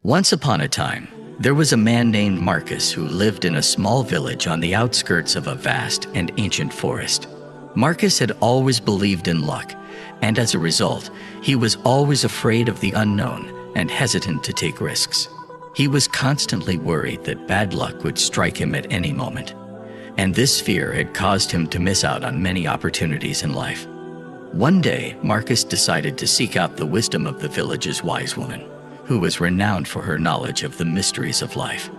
Once upon a time, there was a man named Marcus who lived in a small village on the outskirts of a vast and ancient forest. Marcus had always believed in luck, and as a result, he was always afraid of the unknown and hesitant to take risks. He was constantly worried that bad luck would strike him at any moment, and this fear had caused him to miss out on many opportunities in life. One day, Marcus decided to seek out the wisdom of the village's wise woman, who was renowned for her knowledge of the mysteries of life.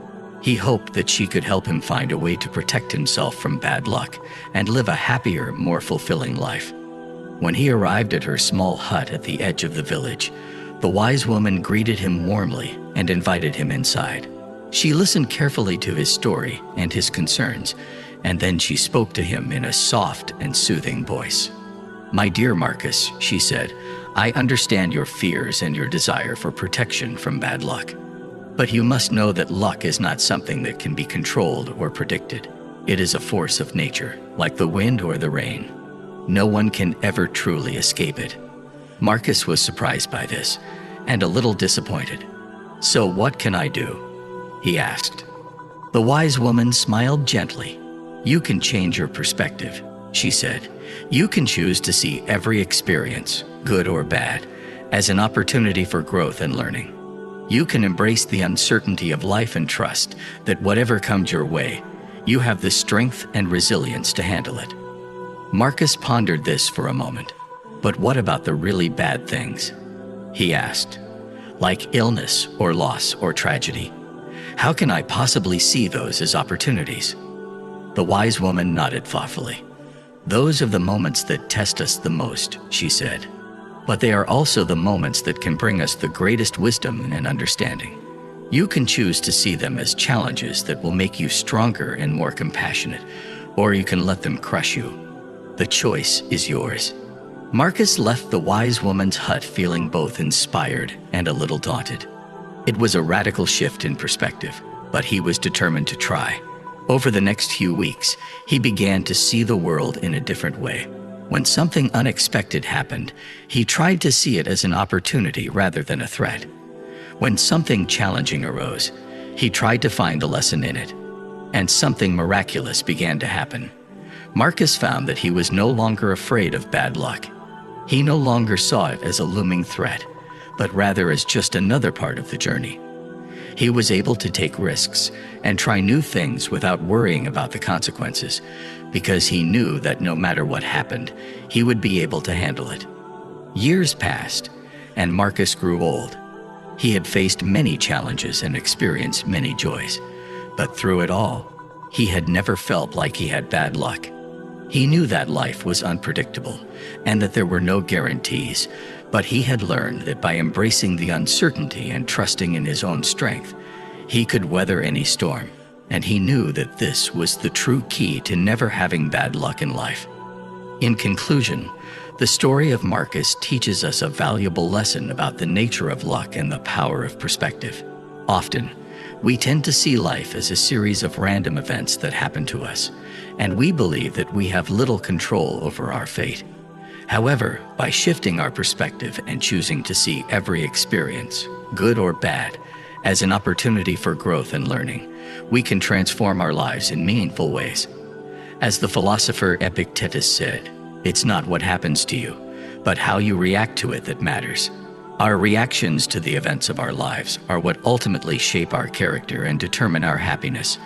He hoped that she could help him find a way to protect himself from bad luck and live a happier, more fulfilling life. When he arrived at her small hut at the edge of the village, the wise woman greeted him warmly and invited him inside. She listened carefully to his story and his concerns, and then she spoke to him in a soft and soothing voice. "My dear Marcus," she said, "I understand your fears and your desire for protection from bad luck. But you must know that luck is not something that can be controlled or predicted. It is a force of nature, like the wind or the rain. No one can ever truly escape it." Marcus was surprised by this and a little disappointed. "So what can I do?" he asked. The wise woman smiled gently. "You can change your perspective," she said. "You can choose to see every experience, good or bad, as an opportunity for growth and learning. You can embrace the uncertainty of life and trust that whatever comes your way, you have the strength and resilience to handle it." Marcus pondered this for a moment. "But what about the really bad things?" he asked. "Like illness or loss or tragedy. How can I possibly see those as opportunities?" The wise woman nodded thoughtfully. "Those are the moments that test us the most," she said. "But they are also the moments that can bring us the greatest wisdom and understanding. You can choose to see them as challenges that will make you stronger and more compassionate, or you can let them crush you. The choice is yours." Marcus left the wise woman's hut feeling both inspired and a little daunted. It was a radical shift in perspective, but he was determined to try. Over the next few weeks, he began to see the world in a different way. When something unexpected happened, he tried to see it as an opportunity rather than a threat. When something challenging arose, he tried to find a lesson in it, and something miraculous began to happen. Marcus found that he was no longer afraid of bad luck. He no longer saw it as a looming threat, but rather as just another part of the journey. He was able to take risks and try new things without worrying about the consequences, because he knew that no matter what happened, he would be able to handle it. Years passed, and Marcus grew old. He had faced many challenges and experienced many joys, but through it all, he had never felt like he had bad luck. He knew that life was unpredictable and that there were no guarantees, but he had learned that by embracing the uncertainty and trusting in his own strength, he could weather any storm, and he knew that this was the true key to never having bad luck in life. In conclusion, the story of Marcus teaches us a valuable lesson about the nature of luck and the power of perspective. Often, we tend to see life as a series of random events that happen to us, and we believe that we have little control over our fate. However, by shifting our perspective and choosing to see every experience, good or bad, as an opportunity for growth and learning, we can transform our lives in meaningful ways. As the philosopher Epictetus said, "It's not what happens to you, but how you react to it that matters." Our reactions to the events of our lives are what ultimately shape our character and determine our happiness.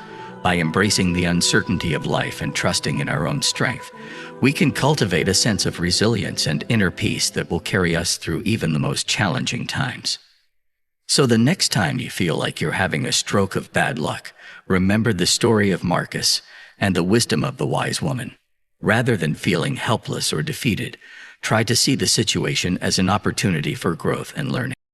By embracing the uncertainty of life and trusting in our own strength, we can cultivate a sense of resilience and inner peace that will carry us through even the most challenging times. So the next time you feel like you're having a stroke of bad luck, remember the story of Marcus and the wisdom of the wise woman. Rather than feeling helpless or defeated, try to see the situation as an opportunity for growth and learning.